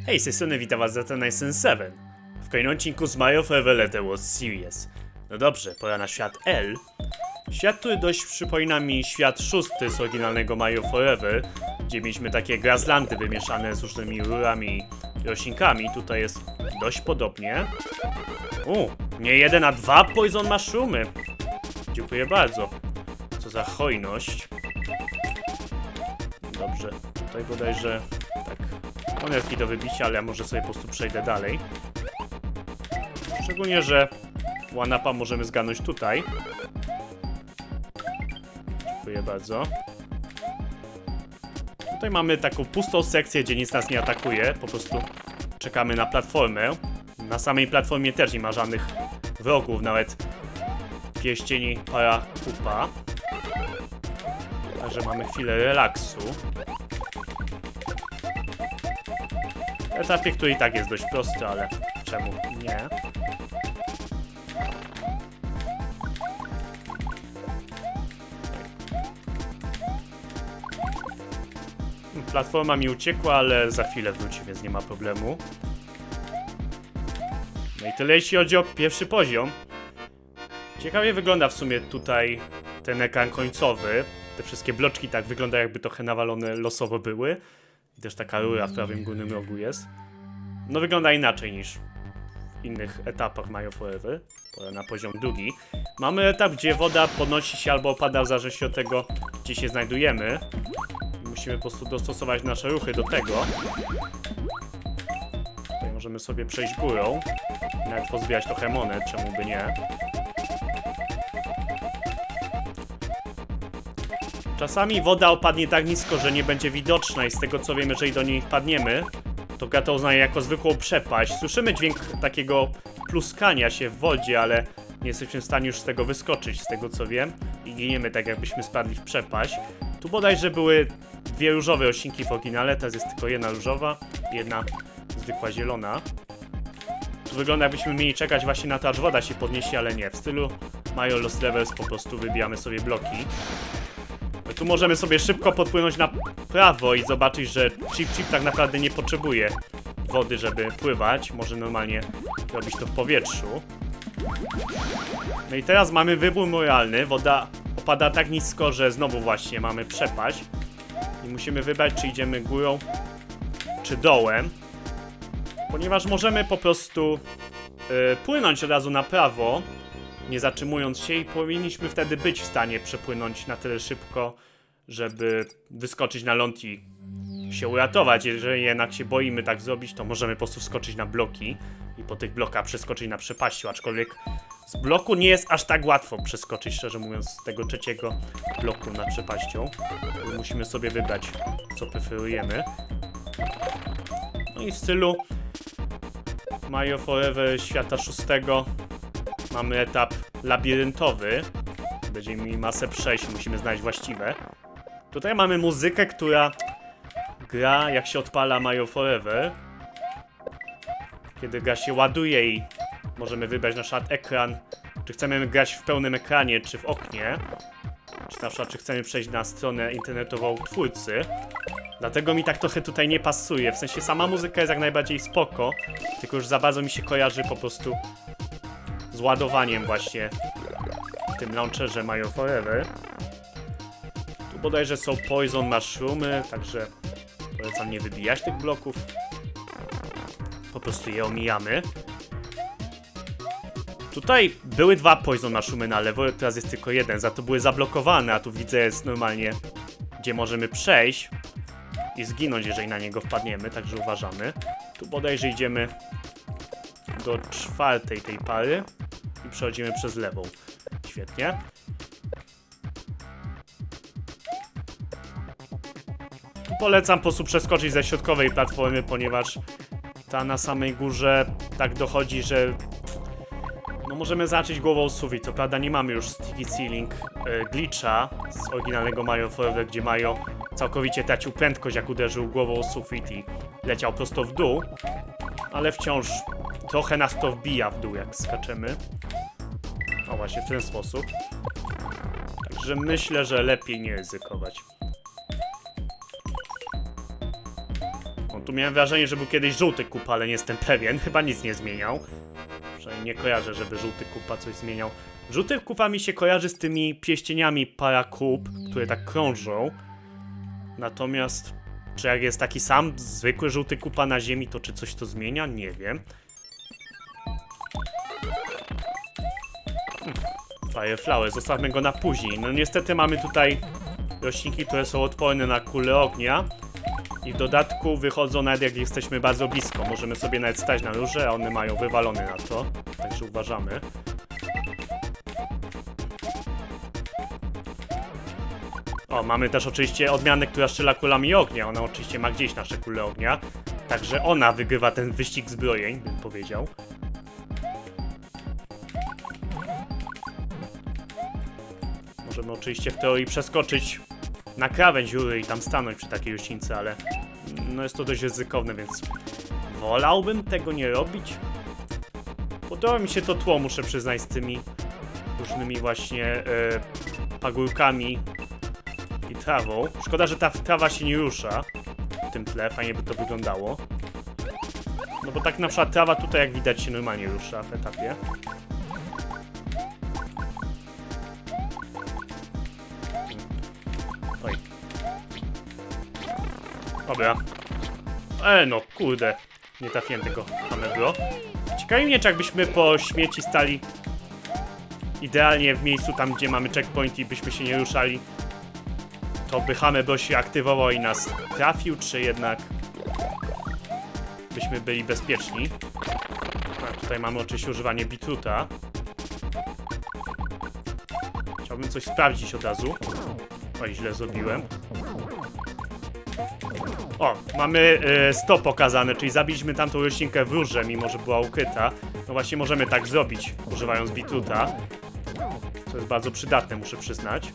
Hej, z tej strony witam was za ten 7 w kolejnym odcinku z Mario Forever Letter World Series. No dobrze, pora na świat L. Świat, który dość przypomina mi świat 6 z oryginalnego Mario Forever, gdzie mieliśmy takie grasslandy wymieszane z różnymi rurami i roślinkami. Tutaj jest dość podobnie. Nie 1, a 2 Poison Mushroomy. Dziękuję bardzo. Co za hojność. Dobrze, tutaj bodajże tak monetki do wybicia, ale ja może sobie po prostu przejdę dalej. Szczególnie, że one-upa możemy zgarnąć tutaj. Dziękuję bardzo. Tutaj mamy taką pustą sekcję, gdzie nic nas nie atakuje. Po prostu czekamy na platformę. Na samej platformie też nie ma żadnych wrogów, nawet pierścieni Parakupa. Także mamy chwilę relaksu. Etapie, który i tak jest dość prosty, ale czemu nie? Platforma mi uciekła, ale za chwilę wróci, więc nie ma problemu. No i tyle jeśli chodzi o pierwszy poziom. Ciekawie wygląda w sumie tutaj ten ekran końcowy. Te wszystkie bloczki tak wyglądają, jakby trochę nawalone losowo były. I też taka rura w prawym górnym rogu jest. No wygląda inaczej niż w innych etapach Mario Forever. Pora na poziom drugi. Mamy etap, gdzie woda podnosi się albo opada w zależności od tego, gdzie się znajdujemy. Musimy po prostu dostosować nasze ruchy do tego. Tutaj możemy sobie przejść górą. Nawet pozbierać trochę monet, czemu by nie. Czasami woda opadnie tak nisko, że nie będzie widoczna i z tego co wiem, jeżeli do niej wpadniemy, to gra to uznaje jako zwykłą przepaść. Słyszymy dźwięk takiego pluskania się w wodzie, ale nie jesteśmy w stanie już z tego wyskoczyć, z tego co wiem. I giniemy tak, jakbyśmy spadli w przepaść. Tu bodajże były dwie różowe roślinki w oryginale, teraz jest tylko jedna różowa i jedna zwykła zielona. Tu wygląda, jakbyśmy mieli czekać właśnie na to, aż woda się podniesie, ale nie. W stylu Mario Lost Levels po prostu wybijamy sobie bloki. Tu możemy sobie szybko podpłynąć na prawo i zobaczyć, że Chip Chip tak naprawdę nie potrzebuje wody, żeby pływać. Może normalnie robić to w powietrzu. No i teraz mamy wybór moralny. Woda opada tak nisko, że znowu właśnie mamy przepaść. I musimy wybrać, czy idziemy górą, czy dołem. Ponieważ możemy po prostu płynąć od razu na prawo, nie zatrzymując się, i powinniśmy wtedy być w stanie przepłynąć na tyle szybko, żeby wyskoczyć na ląd i się uratować. Jeżeli jednak się boimy tak zrobić, to możemy po prostu wskoczyć na bloki i po tych blokach przeskoczyć na przepaściu, aczkolwiek z bloku nie jest aż tak łatwo przeskoczyć, szczerze mówiąc, z tego trzeciego bloku nad przepaścią. Musimy sobie wybrać, co preferujemy. No i w stylu Mario Forever świata 6 mamy etap labiryntowy. Będziemy mieli masę przejść, musimy znaleźć właściwe. Tutaj mamy muzykę, która gra jak się odpala Mario Forever. Kiedy gra się ładuje i możemy wybrać na przykład ekran, czy chcemy grać w pełnym ekranie, czy w oknie. Czy na przykład, czy chcemy przejść na stronę internetową twórcy. Dlatego mi tak trochę tutaj nie pasuje. W sensie sama muzyka jest jak najbardziej spoko, tylko już za bardzo mi się kojarzy po prostu z ładowaniem właśnie w tym launcherze Mario Forever. Tu bodajże są Poison Mushroomy, także polecam nie wybijać tych bloków. Po prostu je omijamy. Tutaj były dwa Poison Mushroomy na lewo, teraz jest tylko jeden, za to były zablokowane, a tu widzę jest normalnie, gdzie możemy przejść i zginąć, jeżeli na niego wpadniemy, także uważamy. Tu bodajże idziemy do czwartej tej pary i przechodzimy przez lewą. Świetnie. Tu polecam po prostu przeskoczyć ze środkowej platformy, ponieważ ta na samej górze tak dochodzi, że no możemy zacząć głową sufit. Co prawda nie mamy już sticky ceiling glitcha z oryginalnego Mario Forever, gdzie Mario całkowicie tracił prędkość, jak uderzył głową o sufit i leciał prosto w dół. Ale wciąż trochę nas to wbija w dół, jak skaczemy. O, właśnie w ten sposób. Także myślę, że lepiej nie ryzykować. Tu miałem wrażenie, że był kiedyś żółty kupa, ale nie jestem pewien. Chyba nic nie zmieniał. Przynajmniej nie kojarzę, żeby żółty kupa coś zmieniał. Żółty kupa mi się kojarzy z tymi pierścieniami parakup, które tak krążą. Natomiast, czy jak jest taki sam zwykły żółty kupa na ziemi, to czy coś to zmienia? Nie wiem. Fireflower, zostawmy go na później. No niestety mamy tutaj roślinki, które są odporne na kulę ognia. I w dodatku wychodzą nawet jak jesteśmy bardzo blisko. Możemy sobie nawet stać na róże, a one mają wywalone na to. Także uważamy. O, mamy też oczywiście odmianę, która strzela kulami ognia. Ona oczywiście ma gdzieś nasze kule ognia. Także ona wygrywa ten wyścig zbrojeń, bym powiedział. Możemy oczywiście w teorii przeskoczyć na krawędź góry i tam stanąć przy takiej roślince, ale no jest to dość ryzykowne, więc wolałbym tego nie robić. Podoba mi się to tło, muszę przyznać, z tymi różnymi właśnie pagórkami i trawą. Szkoda, że ta trawa się nie rusza w tym tle, fajnie by to wyglądało. No bo tak na przykład trawa tutaj, jak widać, się normalnie rusza w etapie. Oj. Dobra. No kurde. Nie trafiłem tego hamebro. Ciekawi mnie, czy jakbyśmy po śmieci stali idealnie w miejscu tam, gdzie mamy checkpoint i byśmy się nie ruszali, to by hamebro się aktywował i nas trafił, czy jednak byśmy byli bezpieczni. A tutaj mamy oczywiście używanie bitruta. Chciałbym coś sprawdzić od razu. Oj, źle zrobiłem. O, mamy 100 pokazane, czyli zabiliśmy tamtą roślinkę w rurze, mimo że była ukryta. No właśnie możemy tak zrobić, używając bitruta. Co jest bardzo przydatne, muszę przyznać.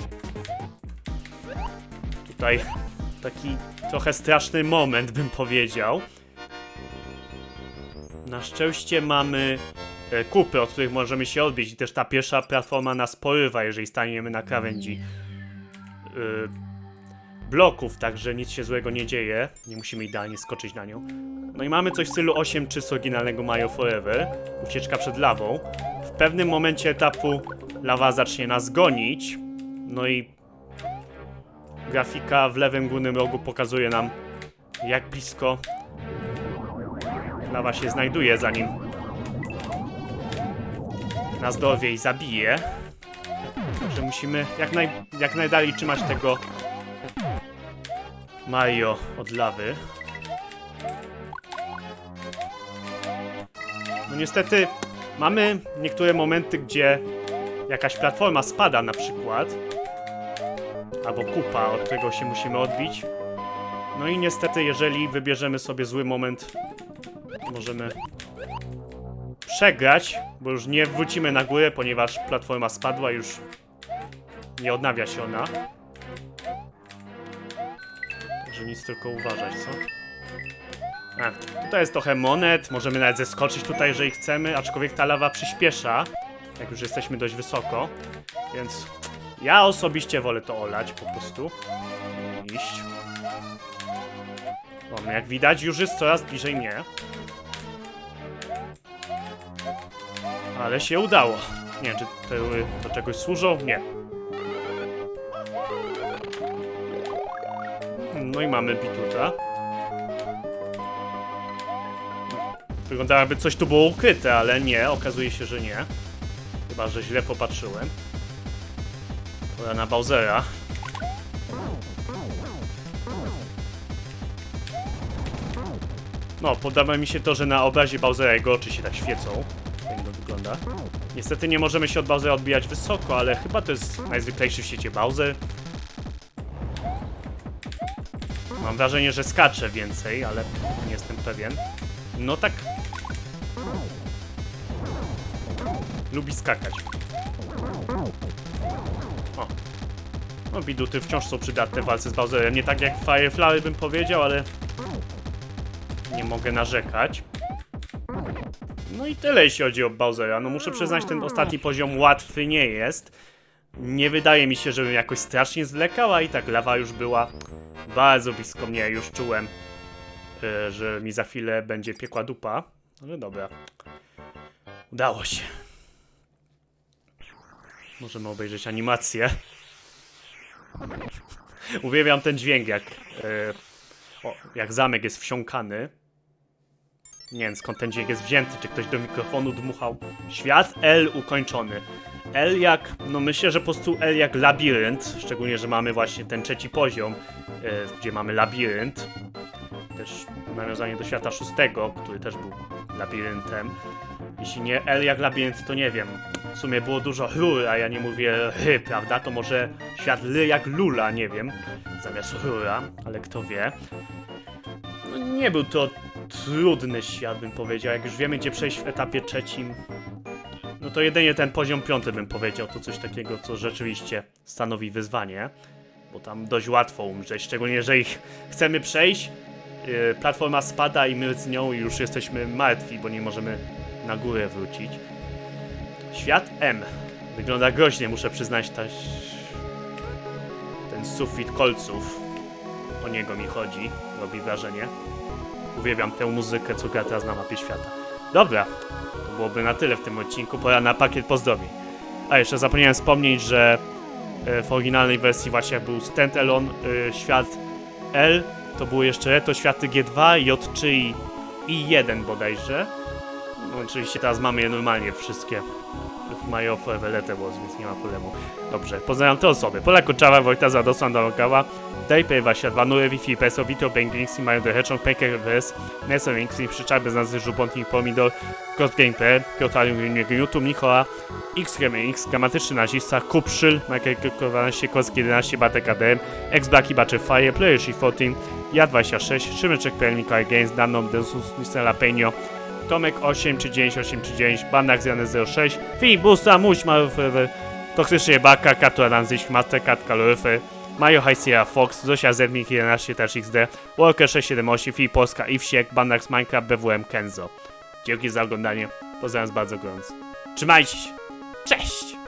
Tutaj taki trochę straszny moment, bym powiedział. Na szczęście mamy kupy, od których możemy się odbić i też ta pierwsza platforma nas porywa, jeżeli staniemy na krawędzi bloków, także nic się złego nie dzieje. Nie musimy idealnie skoczyć na nią. No i mamy coś w stylu 8 czy z oryginalnego Mario Forever. Ucieczka przed lawą. W pewnym momencie etapu lawa zacznie nas gonić. No i grafika w lewym górnym rogu pokazuje nam, jak blisko lawa się znajduje, zanim nas dorwie i zabije. Także musimy jak najdalej trzymać tego Mario od lawy. No niestety mamy niektóre momenty, gdzie jakaś platforma spada na przykład. Albo kupa, od którego się musimy odbić. No i niestety, jeżeli wybierzemy sobie zły moment, możemy przegrać, bo już nie wrócimy na górę, ponieważ platforma spadła i już nie odnawia się ona. Także nic, tylko uważać, co? Tutaj jest trochę monet, możemy nawet zeskoczyć tutaj, jeżeli chcemy, aczkolwiek ta lawa przyspiesza, jak już jesteśmy dość wysoko, więc ja osobiście wolę to olać po prostu. Iść. No, jak widać, już jest coraz bliżej mnie. Ale się udało. Nie wiem, czy te do czegoś służą? Nie. No i mamy bitruta. Wyglądało, jakby coś tu było ukryte, ale nie, okazuje się, że nie. Chyba że źle popatrzyłem. Pora na Bowsera. No, podoba mi się to, że na obrazie Bowsera jego oczy się tak świecą. Tak to wygląda. Niestety nie możemy się od Bowsera odbijać wysoko, ale chyba to jest najzwyklejszy w świecie Bowser. Mam wrażenie, że skacze więcej, ale nie jestem pewien. No tak. Lubi skakać. O. No, biduty wciąż są przydatne w walce z Bowserem. Nie tak jak Fireflower bym powiedział, ale nie mogę narzekać. No i tyle, jeśli chodzi o Bowsera. No muszę przyznać, ten ostatni poziom łatwy nie jest. Nie wydaje mi się, żebym jakoś strasznie zwlekał, a i tak lawa już była bardzo blisko mnie. Już czułem że mi za chwilę będzie piekła dupa. Ale dobra. Udało się. Możemy obejrzeć animację. Uwielbiam ten dźwięk, jak zamek jest wsiąkany. Nie wiem, skąd ten dźwięk jest wzięty, czy ktoś do mikrofonu dmuchał. Świat L ukończony. L jak, no myślę, że po prostu L jak labirynt, szczególnie, że mamy właśnie ten trzeci poziom, gdzie mamy labirynt. Też nawiązanie do świata szóstego, który też był labiryntem. Jeśli nie L jak labirynt, to nie wiem. W sumie było dużo rur, a ja nie mówię prawda? To może świat L jak lula, nie wiem. Zamiast rura, ale kto wie. No nie był to trudny świat, bym powiedział. Jak już wiemy, gdzie przejść w etapie trzecim, no to jedynie ten poziom 5 bym powiedział. To coś takiego, co rzeczywiście stanowi wyzwanie. Bo tam dość łatwo umrzeć, szczególnie jeżeli chcemy przejść. Platforma spada i my z nią już jesteśmy martwi, bo nie możemy na górę wrócić. Świat M. Wygląda groźnie, muszę przyznać, ten sufit kolców. O niego mi chodzi, robi wrażenie. Uwielbiam tę muzykę, co gra teraz na mapie świata. Dobra, to byłoby na tyle w tym odcinku, pora na pakiet pozdrowień. A jeszcze zapomniałem wspomnieć, że w oryginalnej wersji właśnie jak był standalone świat L, to były jeszcze to światy G2, J3 i 1 bodajże. No, oczywiście teraz mamy je normalnie wszystkie w My Forever Letter Was, więc nie ma problemu. Dobrze, pozdrawiam te osoby. Pola Kurczawa, Wojta Zadosa, Andalogała, Dajpej, Wasia, 2 Nury, Wi-Fi, Peso, Vito, Banglings, mają do Hedgehog, Paker, VS, Nelson Links, Przyczaj, bez nazwy, Żubątnik, Pomidor, Ghost Game.pl, Piotarium, YouTube, Nikola, X, Gramatyczny Nazista, Kupszyl, Michael 12, Kowski 11, Batek ADM, X-Blacki, Batcher Fire, Player 14, Ja26, Szymeczek.pl, Mikołaj Games, Danom, Densus, Nisela Peño, Tomek 839, Bandak Zjany 06, Filip Busta, Muś, Marufer, Toksyczny Baka, Katura Danzig, Mastercard, Kaloryfer, Majo Hajsera Fox, Zosia Zedmik 11 też XD, Walker 678, Filip Polska i Wsiek, Bandax Minecraft, BWM Kenzo. Dzięki za oglądanie, pozdrawiam bardzo gorąco. Trzymajcie się, cześć!